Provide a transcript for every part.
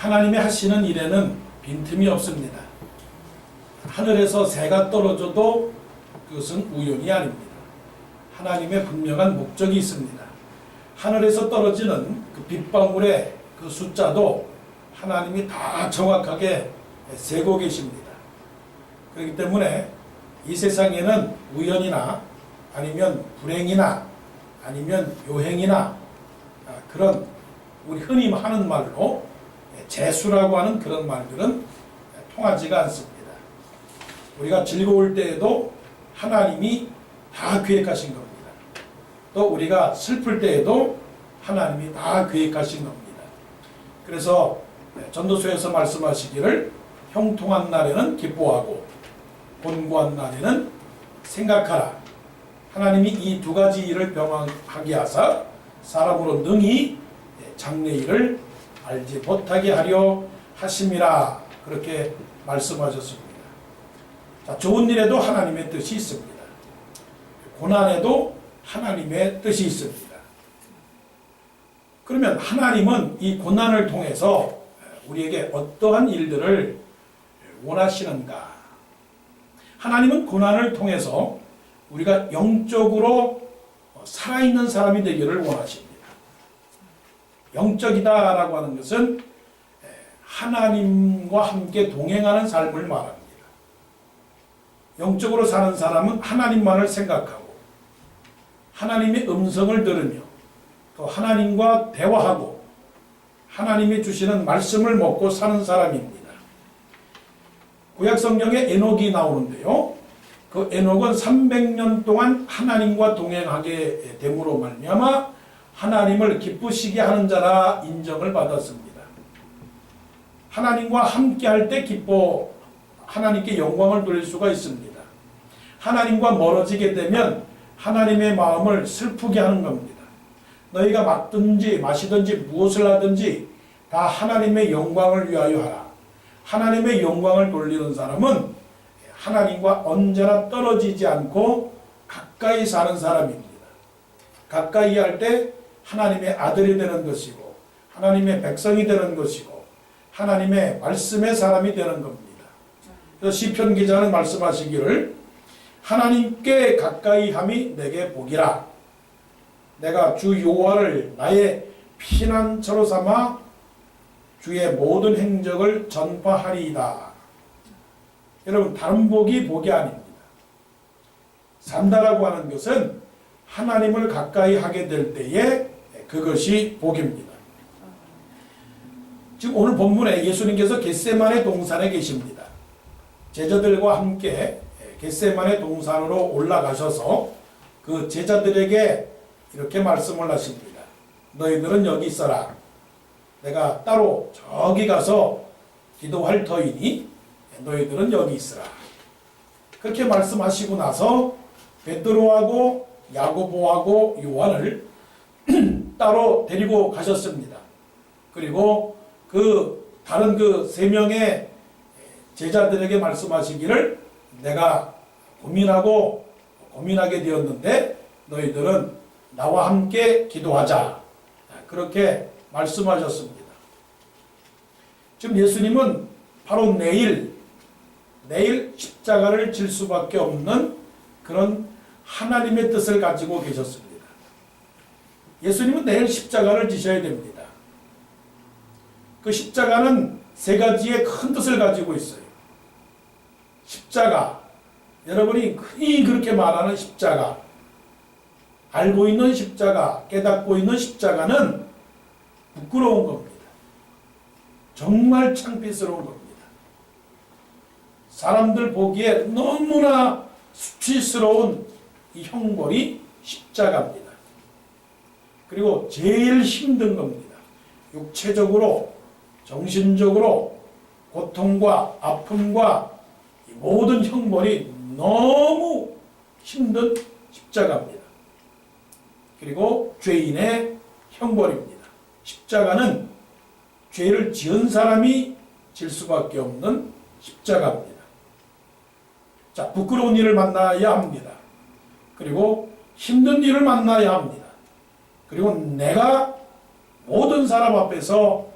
하나님의 하시는 일에는 빈틈이 없습니다. 하늘에서 새가 떨어져도 그것은 우연이 아닙니다. 하나님의 분명한 목적이 있습니다. 하늘에서 떨어지는 그 빗방울의 그 숫자도 하나님이 다 정확하게 세고 계십니다. 그렇기 때문에 이 세상에는 우연이나 아니면 불행이나 아니면 요행이나 그런 우리 흔히 하는 말로 재수라고 하는 그런 말들은 통하지가 않습니다. 우리가 즐거울 때에도 하나님이 다 계획하신 겁니다. 또 우리가 슬플 때에도 하나님이 다 계획하신 겁니다. 그래서 전도서에서 말씀하시기를 형통한 날에는 기뻐하고 곤고한 날에는 생각하라. 하나님이 이 두 가지 일을 병하게 하사 사람으로 능히 장래일을 알지 못하게 하려 하심이라. 그렇게 말씀하셨습니다. 자, 좋은 일에도 하나님의 뜻이 있습니다. 고난에도 하나님의 뜻이 있습니다. 그러면 하나님은 이 고난을 통해서 우리에게 어떠한 일들을 원하시는가? 하나님은 고난을 통해서 우리가 영적으로 살아있는 사람이 되기를 원하십니다. 영적이다라고 하는 것은 하나님과 함께 동행하는 삶을 말합니다. 영적으로 사는 사람은 하나님만을 생각하고 하나님의 음성을 들으며 또 하나님과 대화하고 하나님이 주시는 말씀을 먹고 사는 사람입니다. 구약성경에 에녹이 나오는데요. 그 에녹은 300년 동안 하나님과 동행하게 됨으로 말미암아 하나님을 기쁘시게 하는 자라 인정을 받았습니다. 하나님과 함께할 때 기뻐 하나님께 영광을 돌릴 수가 있습니다. 하나님과 멀어지게 되면 하나님의 마음을 슬프게 하는 겁니다. 너희가 먹든지 마시든지 무엇을 하든지 다 하나님의 영광을 위하여 하라. 하나님의 영광을 돌리는 사람은 하나님과 언제나 떨어지지 않고 가까이 사는 사람입니다. 가까이 할 때 하나님의 아들이 되는 것이고 하나님의 백성이 되는 것이고 하나님의 말씀의 사람이 되는 겁니다. 그래서 시편 기자는 말씀하시기를 하나님께 가까이 함이 내게 복이라. 내가 주 여호와를 나의 피난처로 삼아 주의 모든 행적을 전파하리이다. 여러분, 다른 복이 복이 아닙니다. 산다라고 하는 것은 하나님을 가까이 하게 될 때에 그것이 복입니다. 지금 오늘 본문에 예수님께서 겟세마네 동산에 계십니다. 제자들과 함께 겟세마네 동산으로 올라가셔서 그 제자들에게 이렇게 말씀을 하십니다. 너희들은 여기 있어라. 내가 따로 저기 가서 기도할 터이니 너희들은 여기 있으라. 그렇게 말씀하시고 나서 베드로하고 야고보하고 요한을 따로 데리고 가셨습니다. 그리고 그 다른 그 세 명의 제자들에게 말씀하시기를 내가 고민하게 되었는데 너희들은 나와 함께 기도하자. 그렇게 말씀하셨습니다. 지금 예수님은 바로 내일 십자가를 질 수밖에 없는 그런 하나님의 뜻을 가지고 계셨습니다. 예수님은 내일 십자가를 지셔야 됩니다. 그 십자가는 세 가지의 큰 뜻을 가지고 있어요. 십자가, 여러분이 흔히 그렇게 말하는 십자가, 알고 있는 십자가, 깨닫고 있는 십자가는 부끄러운 겁니다. 정말 창피스러운 겁니다. 사람들 보기에 너무나 수치스러운 이 형벌이 십자가입니다. 그리고 제일 힘든 겁니다. 육체적으로, 정신적으로 고통과 아픔과 이 모든 형벌이 너무 힘든 십자가입니다. 그리고 죄인의 형벌입니다. 십자가는 죄를 지은 사람이 질 수밖에 없는 십자가입니다. 자, 부끄러운 일을 만나야 합니다. 그리고 힘든 일을 만나야 합니다. 그리고 내가 모든 사람 앞에서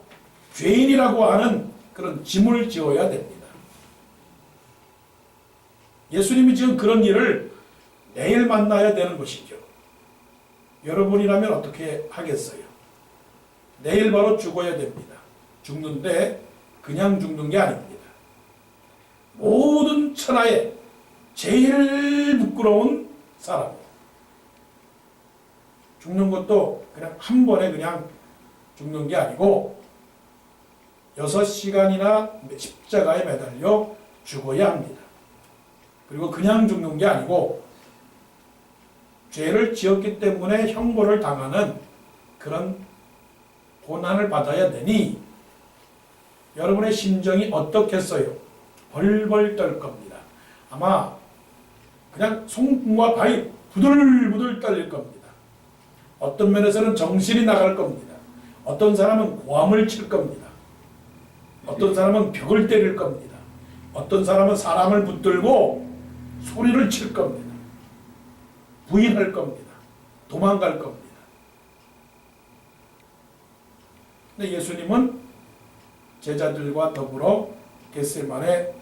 죄인이라고 하는 그런 짐을 지어야 됩니다. 예수님이 지금 그런 일을 내일 만나야 되는 것이죠. 여러분이라면 어떻게 하겠어요? 내일 바로 죽어야 됩니다. 죽는데 그냥 죽는 게 아닙니다. 모든 천하에 제일 부끄러운 사람. 죽는 것도 그냥 한 번에 그냥 죽는 게 아니고 6시간이나 십자가에 매달려 죽어야 합니다. 그리고 그냥 죽는 게 아니고 죄를 지었기 때문에 형벌을 당하는 그런 고난을 받아야 되니 여러분의 심정이 어떻겠어요? 벌벌 떨 겁니다. 아마 그냥 송과 바위 부들부들 떨릴 겁니다. 어떤 면에서는 정신이 나갈 겁니다. 어떤 사람은 고함을 칠 겁니다. 어떤 사람은 벽을 때릴 겁니다. 어떤 사람은 사람을 붙들고 소리를 칠 겁니다. 부인할 겁니다. 도망갈 겁니다. 근데 예수님은 제자들과 더불어 겟세마네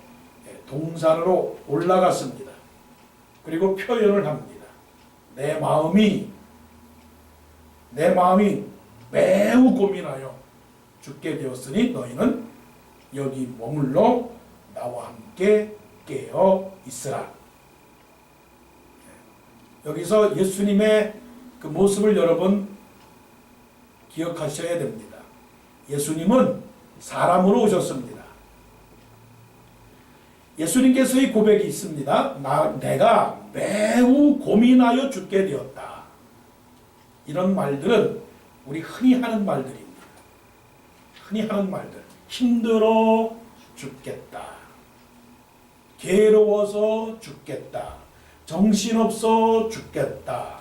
동산으로 올라갔습니다. 그리고 표현을 합니다. 내 마음이 매우 고민하여 죽게 되었으니 너희는 여기 머물러 나와 함께 깨어 있으라. 여기서 예수님의 그 모습을 여러분 기억하셔야 됩니다. 예수님은 사람으로 오셨습니다. 예수님께서의 고백이 있습니다. 내가 매우 고민하여 죽게 되었다. 이런 말들은 우리 흔히 하는 말들입니다. 흔히 하는 말들. 힘들어 죽겠다. 괴로워서 죽겠다. 정신없어 죽겠다.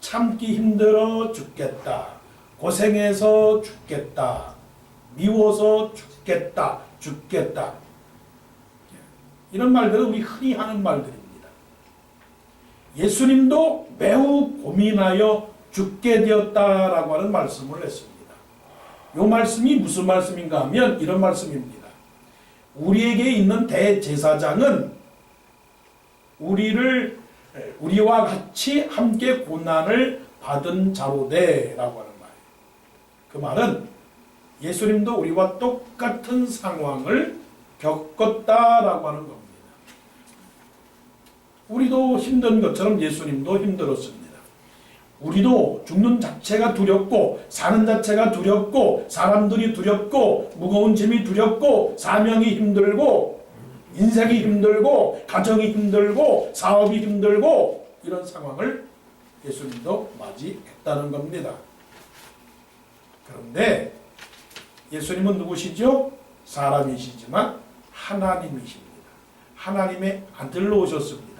참기 힘들어 죽겠다. 고생해서 죽겠다. 미워서 죽겠다. 이런 말들은 우리 흔히 하는 말들입니다. 예수님도 매우 고민하여 죽게 되었다라고 하는 말씀을 했습니다. 이 말씀이 무슨 말씀인가 하면 이런 말씀입니다. 우리에게 있는 대제사장은 우리와 같이 함께 고난을 받은 자로되라고 하는 말이에요. 그 말은 예수님도 우리와 똑같은 상황을 겪었다라고 하는 겁니다. 우리도 힘든 것처럼 예수님도 힘들었습니다. 우리도 죽는 자체가 두렵고 사는 자체가 두렵고 사람들이 두렵고 무거운 짐이 두렵고 사명이 힘들고 인생이 힘들고 가정이 힘들고 사업이 힘들고 이런 상황을 예수님도 맞이했다는 겁니다. 그런데 예수님은 누구시죠? 사람이시지만 하나님이십니다. 하나님의 아들로 오셨습니다.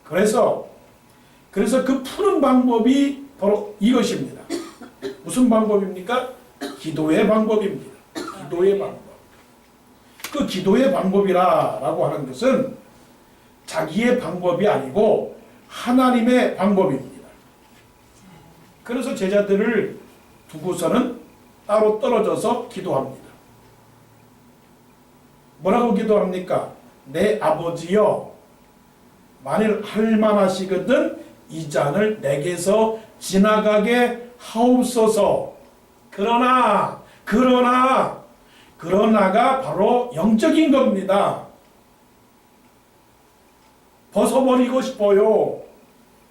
그래서 그 푸는 방법이 바로 이것입니다. 무슨 방법입니까? 기도의 방법입니다. 기도의 방법. 그 기도의 방법이라고 하는 것은 자기의 방법이 아니고 하나님의 방법입니다. 그래서 제자들을 두고서는 따로 떨어져서 기도합니다. 뭐라고 기도합니까? 내 아버지여, 만일 할만하시거든 이 잔을 내게서 지나가게 하옵소서. 그러나가 바로 영적인 겁니다. 벗어버리고 싶어요.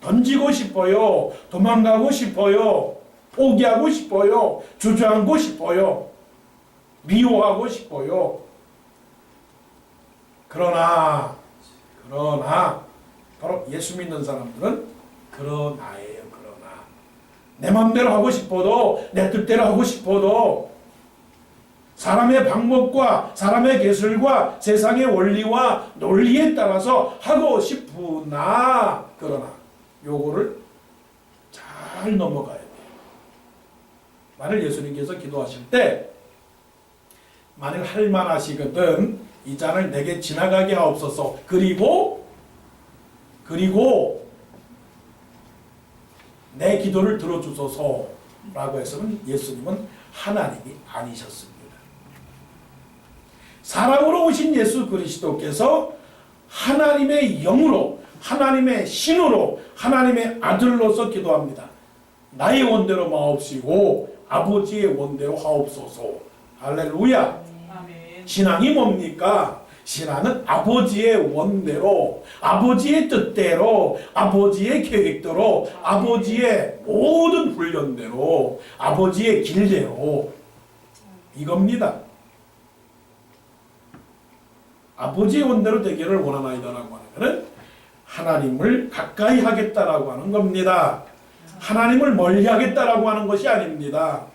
던지고 싶어요. 도망가고 싶어요. 포기하고 싶어요. 주저앉고 싶어요. 미워하고 싶어요. 그러나 바로 예수 믿는 사람들은 그러나예요. 그러나 내 마음대로 하고 싶어도 내 뜻대로 하고 싶어도 사람의 방법과 사람의 계술과 세상의 원리와 논리에 따라서 하고 싶으나 그러나 요거를 잘 넘어가야 돼요. 만일 예수님께서 기도하실 때 만일 할만하시거든 이 잔을 내게 지나가게 하옵소서. 그리고 내 기도를 들어주소서라고 해서는 예수님은 하나님이 아니셨습니다. 사람으로 오신 예수 그리스도께서 하나님의 영으로, 하나님의 신으로, 하나님의 아들로서 기도합니다. 나의 원대로 마옵시고 아버지의 원대로 하옵소서. 할렐루야. 신앙이 뭡니까? 신앙은 아버지의 원대로, 아버지의 뜻대로, 아버지의 계획대로, 아버지의 모든 훈련대로, 아버지의 길대로, 이겁니다. 아버지의 원대로 되기를 원하나이다라고 하는 것은 하나님을 가까이 하겠다라고 하는 겁니다. 하나님을 멀리 하겠다라고 하는 것이 아닙니다.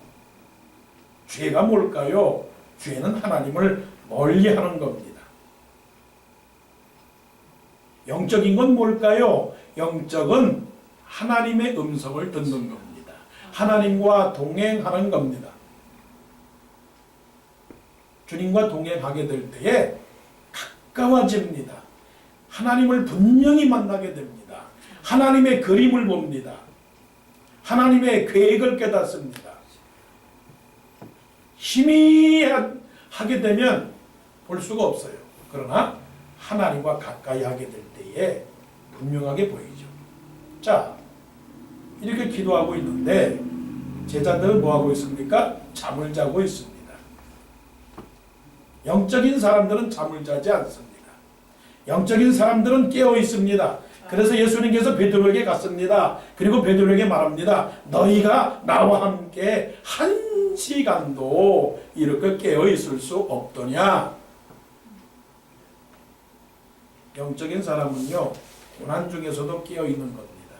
죄가 뭘까요? 죄는 하나님을 멀리 하는 겁니다. 영적인 건 뭘까요? 영적은 하나님의 음성을 듣는 겁니다. 하나님과 동행하는 겁니다. 주님과 동행하게 될 때에 가까워집니다. 하나님을 분명히 만나게 됩니다. 하나님의 그림을 봅니다. 하나님의 계획을 깨닫습니다. 희미하게 되면 볼 수가 없어요. 그러나 하나님과 가까이 하게 될 때에 분명하게 보이죠. 자, 이렇게 기도하고 있는데 제자들은 뭐하고 있습니까? 잠을 자고 있습니다. 영적인 사람들은 잠을 자지 않습니다. 영적인 사람들은 깨어 있습니다. 그래서 예수님께서 베드로에게 갔습니다. 그리고 베드로에게 말합니다. 너희가 나와 함께 1시간도 이렇게 깨어 있을 수 없더냐. 영적인 사람은요, 고난 중에서도 깨어 있는 겁니다.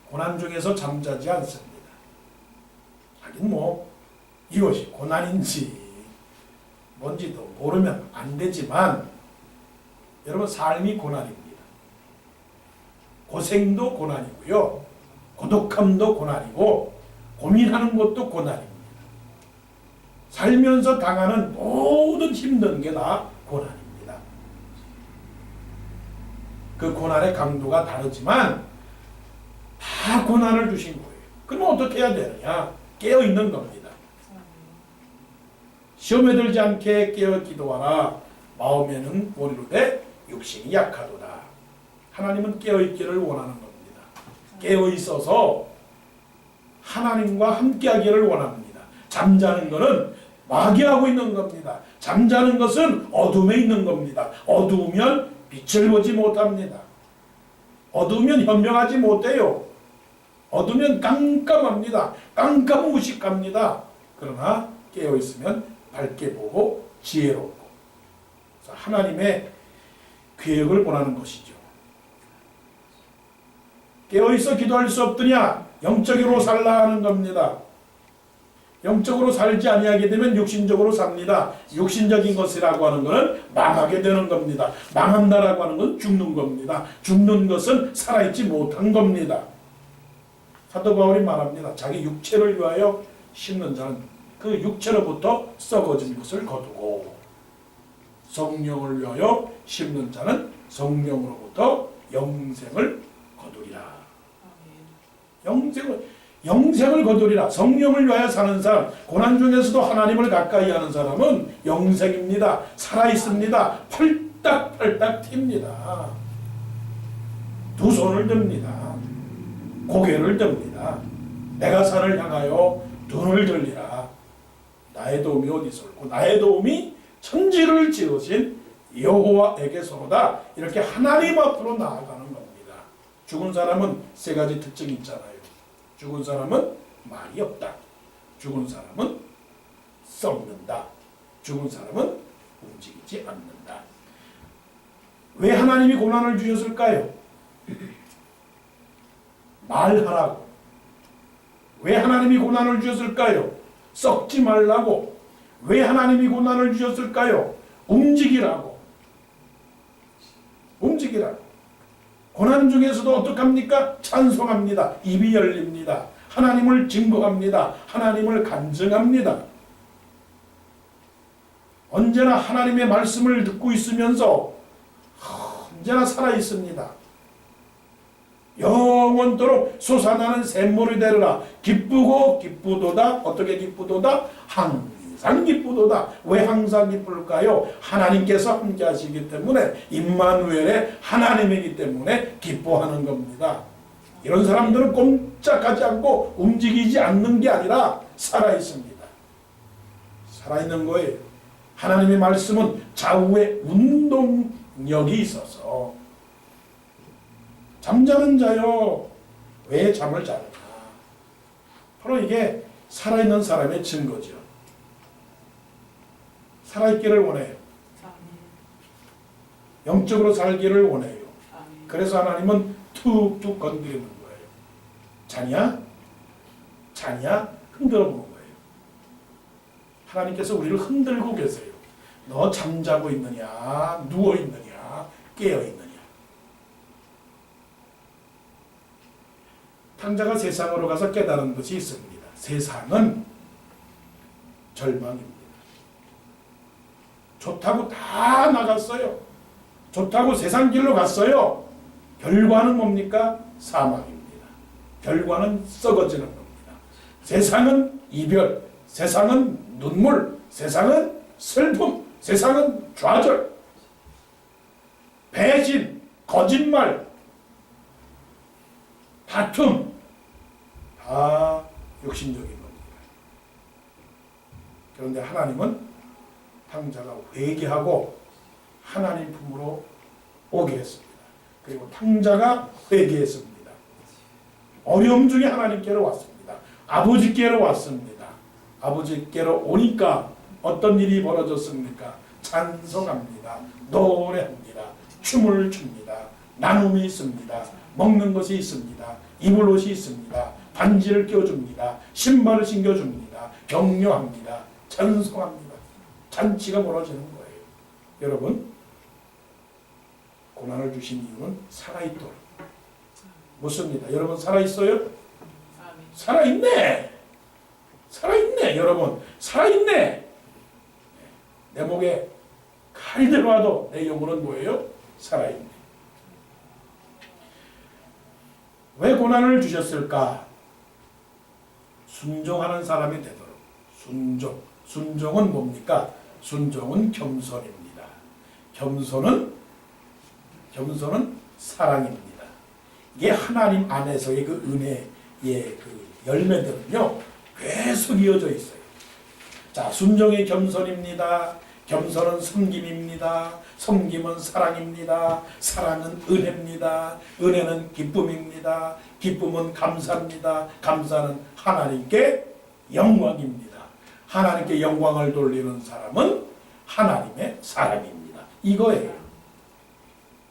고난 중에서 잠자지 않습니다. 하긴 이것이 고난인지 뭔지도 모르면 안 되지만 여러분, 삶이 고난입니다. 고생도 고난이고요, 고독함도 고난이고, 고민하는 것도 고난입니다. 살면서 당하는 모든 힘든 게 다 고난입니다. 그 고난의 강도가 다르지만 다 고난을 주신 거예요. 그럼 어떻게 해야 되느냐? 깨어 있는 겁니다. 시험에 들지 않게 깨어 기도하라. 마음에는 원이로되 육신이 약하도다. 하나님은 깨어 있기를 원하는 겁니다. 깨어 있어서 하나님과 함께하기를 원합니다. 잠자는 것은 마귀하고 있는 겁니다. 잠자는 것은 어둠에 있는 겁니다. 어두우면 빛을 보지 못합니다. 어두우면 현명하지 못해요. 어두우면 깜깜합니다. 깜깜무식합니다. 그러나 깨어있으면 밝게 보고 지혜롭고, 하나님의 계획을 원하는 것이죠. 깨어있어 기도할 수 없더냐? 영적으로 살라 하는 겁니다. 영적으로 살지 아니하게 되면 육신적으로 삽니다. 육신적인 것이라고 하는 것은 망하게 되는 겁니다. 망한다라고 하는 것은 죽는 겁니다. 죽는 것은 살아있지 못한 겁니다. 사도 바울이 말합니다. 자기 육체를 위하여 심는 자는 그 육체로부터 썩어진 것을 거두고, 성령을 위하여 심는 자는 성령으로부터 영생을 거두리라. 영생을 거두리라. 성령을 위하여 사는 사람, 고난 중에서도 하나님을 가까이 하는 사람은 영생입니다. 살아있습니다. 펄딱펄딱 튑니다. 두 손을 듭니다. 고개를 듭니다. 내가 산을 향하여 눈을 들리라. 나의 도움이 어디서 올고 나의 도움이 천지를 지으신 여호와에게서로다. 이렇게 하나님 앞으로 나아가는 겁니다. 죽은 사람은 세 가지 특징이 있잖아요. 죽은 사람은 말이 없다. 죽은 사람은 썩는다. 죽은 사람은 움직이지 않는다. 왜 하나님이 고난을 주셨을까요? 말하라고. 왜 하나님이 고난을 주셨을까요? 썩지 말라고. 왜 하나님이 고난을 주셨을까요? 움직이라고. 움직이라고. 고난 중에서도 어떡합니까? 찬송합니다. 입이 열립니다. 하나님을 증거합니다. 하나님을 간증합니다. 언제나 하나님의 말씀을 듣고 있으면서 언제나 살아있습니다. 영원토록 솟아나는 샘물이 되리라. 기쁘고 기쁘도다. 어떻게 기쁘도다? 항상 항상 기쁘도다. 왜 항상 기쁠까요? 하나님께서 함께 하시기 때문에, 임마누엘의 하나님이기 때문에 기뻐하는 겁니다. 이런 사람들은 꼼짝하지 않고 움직이지 않는 게 아니라 살아있습니다. 살아있는 거예요. 하나님의 말씀은 좌우에 운동력이 있어서, 잠자는 자여 왜 잠을 자느냐. 바로 이게 살아있는 사람의 증거죠. 살아있기를 원해요. 영적으로 살기를 원해요. 그래서 하나님은 툭툭 건드리는 거예요. 자냐? 자냐? 흔들어 보는 거예요. 하나님께서 우리를 흔들고 계세요. 너 잠자고 있느냐? 누워 있느냐? 깨어 있느냐? 탕자가 세상으로 가서 깨달은 것이 있습니다. 세상은 절망입니다. 좋다고 다 나갔어요. 좋다고 세상 길로 갔어요. 결과는 뭡니까? 사망입니다. 결과는 썩어지는 겁니다. 세상은 이별, 세상은 눈물, 세상은 슬픔, 세상은 좌절, 배신, 거짓말, 다툼, 다 육신적인 겁니다. 그런데 하나님은 탕자가 회개하고 하나님 품으로 오게 했습니다. 그리고 탕자가 회개했습니다. 어려움 중에 하나님께로 왔습니다. 아버지께로 왔습니다. 아버지께로 오니까 어떤 일이 벌어졌습니까? 찬송합니다. 노래합니다. 춤을 춥니다. 나눔이 있습니다. 먹는 것이 있습니다. 입을 옷이 있습니다. 반지를 껴줍니다. 신발을 신겨줍니다. 격려합니다. 찬송합니다. 잔치가 벌어지는 거예요. 여러분, 고난을 주신 이유는 살아있도록. 묻습니다. 여러분 살아있어요? 살아있네. 살아있네. 여러분 살아있네. 내 목에 칼이 들어와도 내 영혼은 뭐예요? 살아있네. 왜 고난을 주셨을까? 순종하는 사람이 되도록. 순종. 순종은 뭡니까? 순종은 겸손입니다. 겸손은 사랑입니다. 이게 하나님 안에서의 그 은혜의 그 열매들은요, 계속 이어져 있어요. 자, 순종이 겸손입니다. 겸손은 섬김입니다. 섬김은 사랑입니다. 사랑은 은혜입니다. 은혜는 기쁨입니다. 기쁨은 감사입니다. 감사는 하나님께 영광입니다. 하나님께 영광을 돌리는 사람은 하나님의 사람입니다. 이거예요.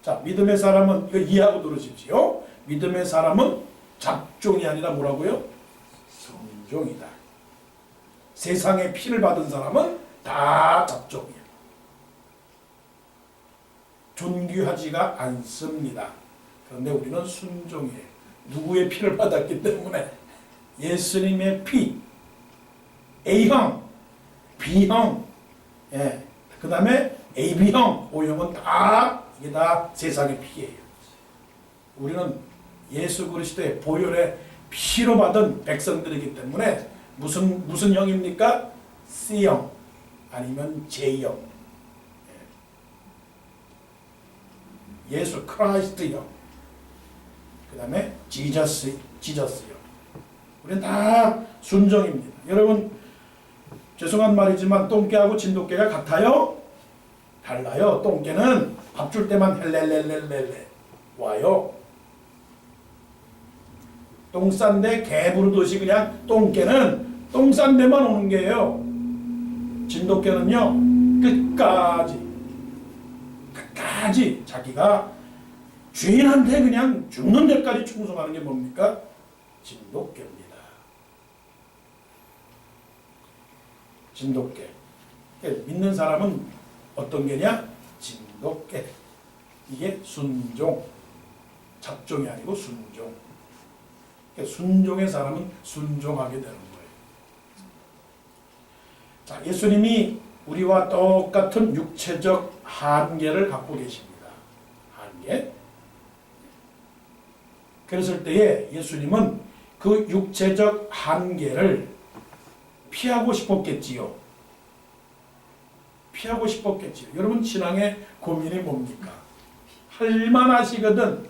자, 믿음의 사람은 이거 이해하고 들으십시오. 믿음의 사람은 잡종이 아니라 뭐라고요? 성종이다. 세상에 피를 받은 사람은 다 잡종이에요. 존귀하지가 않습니다. 그런데 우리는 순종이에요. 누구의 피를 받았기 때문에? 예수님의 피. A형, B형, 예. 그 다음에 AB형, O형은 다 이게 다 세상의 피예요. 우리는 예수 그리스도의 보혈의 피로 받은 백성들이기 때문에 무슨 형입니까? C형 아니면 J형. 예수 크라이스트형. 그 다음에 지저스형. 우리는 다 순종입니다. 여러분, 죄송한 말이지만 똥개하고 진돗개가 같아요? 달라요. 똥개는 밥 줄 때만 헬렐렐렐렐레 와요. 똥 싼데 개 부르듯이 그냥 똥개는 똥 싼 데만 오는 게예요. 진돗개는요, 끝까지 자기가 주인한테 그냥 죽는 데까지 충성하는 게 뭡니까? 진돗개입니다. 진돗개. 믿는 사람은 어떤 개냐? 진돗개. 이게 순종. 잡종이 아니고 순종. 순종의 사람은 순종하게 되는 거예요. 자, 예수님이 우리와 똑같은 육체적 한계를 갖고 계십니다. 한계. 그랬을 때에 예수님은 그 육체적 한계를 피하고 싶었겠지요. 피하고 싶었겠지요. 여러분 신앙의 고민이 뭡니까? 할만하시거든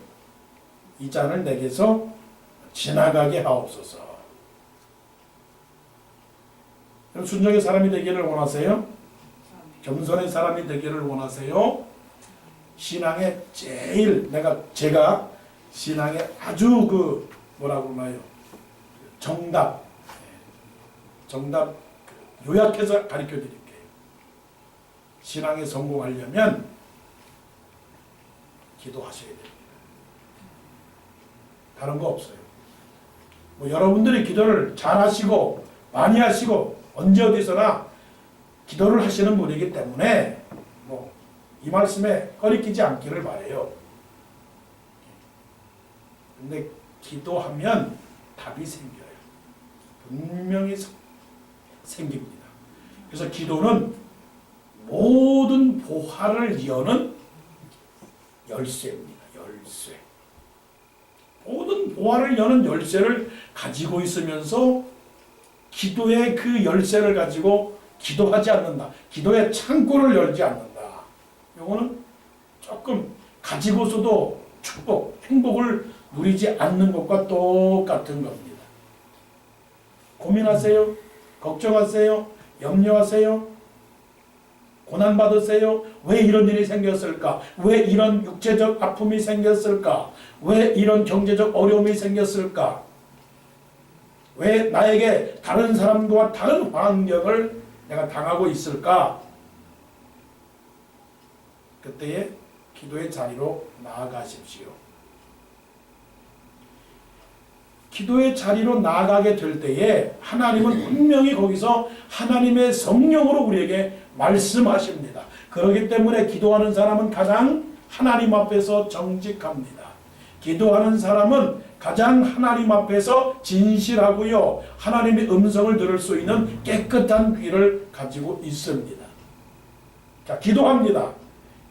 이 잔을 내게서 지나가게 하옵소서. 순종의 사람이 되기를 원하세요? 겸손의 사람이 되기를 원하세요? 신앙의 제가 신앙의 아주 뭐라고 그러나요? 정답 요약해서 가르쳐 드릴게요. 신앙에 성공하려면 기도하셔야 됩니다. 다른 거 없어요. 뭐 여러분들이 기도를 잘 하시고 많이 하시고 언제 어디서나 기도를 하시는 분이기 때문에 뭐 이 말씀에 꺼리끼지 않기를 바라요. 근데 기도하면 답이 생겨요. 분명히 생깁니다. 그래서 기도는 모든 보화를 여는 열쇠입니다. 열쇠. 모든 보화를 여는 열쇠를 가지고 있으면서 기도의 그 열쇠를 가지고 기도하지 않는다. 기도의 창고를 열지 않는다. 이거는 조금 가지고서도 축복, 행복을 누리지 않는 것과 똑같은 겁니다. 고민하세요? 걱정하세요? 염려하세요? 고난받으세요? 왜 이런 일이 생겼을까? 왜 이런 육체적 아픔이 생겼을까? 왜 이런 경제적 어려움이 생겼을까? 왜 나에게 다른 사람과 다른 환경을 내가 당하고 있을까? 그때에 기도의 자리로 나아가십시오. 기도의 자리로 나아가게 될 때에 하나님은 분명히 거기서 하나님의 성령으로 우리에게 말씀하십니다. 그렇기 때문에 기도하는 사람은 가장 하나님 앞에서 정직합니다. 기도하는 사람은 가장 하나님 앞에서 진실하고요. 하나님의 음성을 들을 수 있는 깨끗한 귀를 가지고 있습니다. 자, 기도합니다.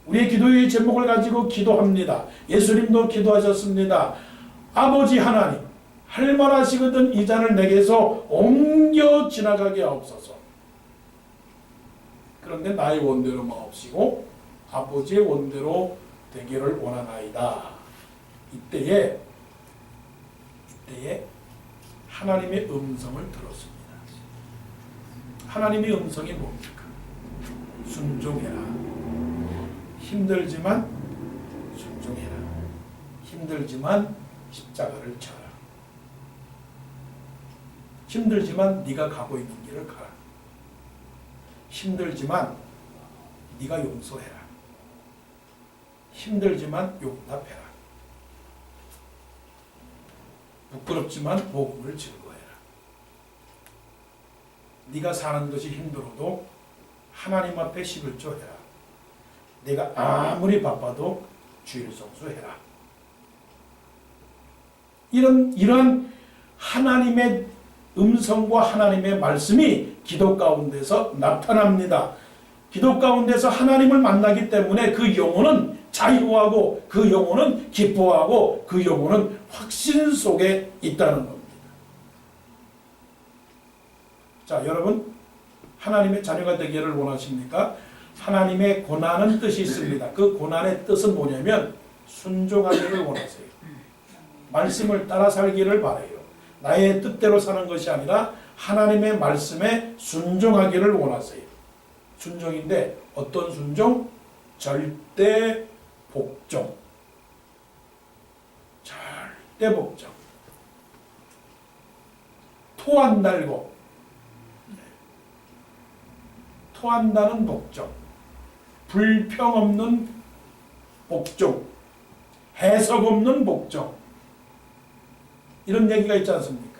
우리의 기도의 제목을 가지고 기도합니다. 예수님도 기도하셨습니다. 아버지 하나님, 할만하시거든 이 잔을 내게서 옮겨 지나가게 하옵소서. 그런데 나의 원대로 마옵시고 아버지의 원대로 되기를 원하나이다. 이때에 하나님의 음성을 들었습니다. 하나님의 음성이 뭡니까? 순종해라. 힘들지만 순종해라. 힘들지만 십자가를 져라. 힘들지만 네가 가고 있는 길을 가라. 힘들지만 네가 용서해라. 힘들지만 용납해라. 부끄럽지만 복음을 즐거워해라. 네가 사는 것이 힘들어도 하나님 앞에 11조 해라. 내가 아무리 바빠도 주일 성수해라. 이런 하나님의 음성과 하나님의 말씀이 기도 가운데서 나타납니다. 기도 가운데서 하나님을 만나기 때문에 그 영혼은 자유하고 그 영혼은 기뻐하고 그 영혼은 확신 속에 있다는 겁니다. 자, 여러분 하나님의 자녀가 되기를 원하십니까? 하나님의 고난은 뜻이 있습니다. 그 고난의 뜻은 뭐냐면 순종하기를 원하세요. 말씀을 따라 살기를 바라요. 나의 뜻대로 사는 것이 아니라 하나님의 말씀에 순종하기를 원하세요. 순종인데 어떤 순종? 절대 복종. 절대 복종. 토 안 달고 토한다는 복종. 불평 없는 복종. 해석 없는 복종. 이런 얘기가 있지 않습니까?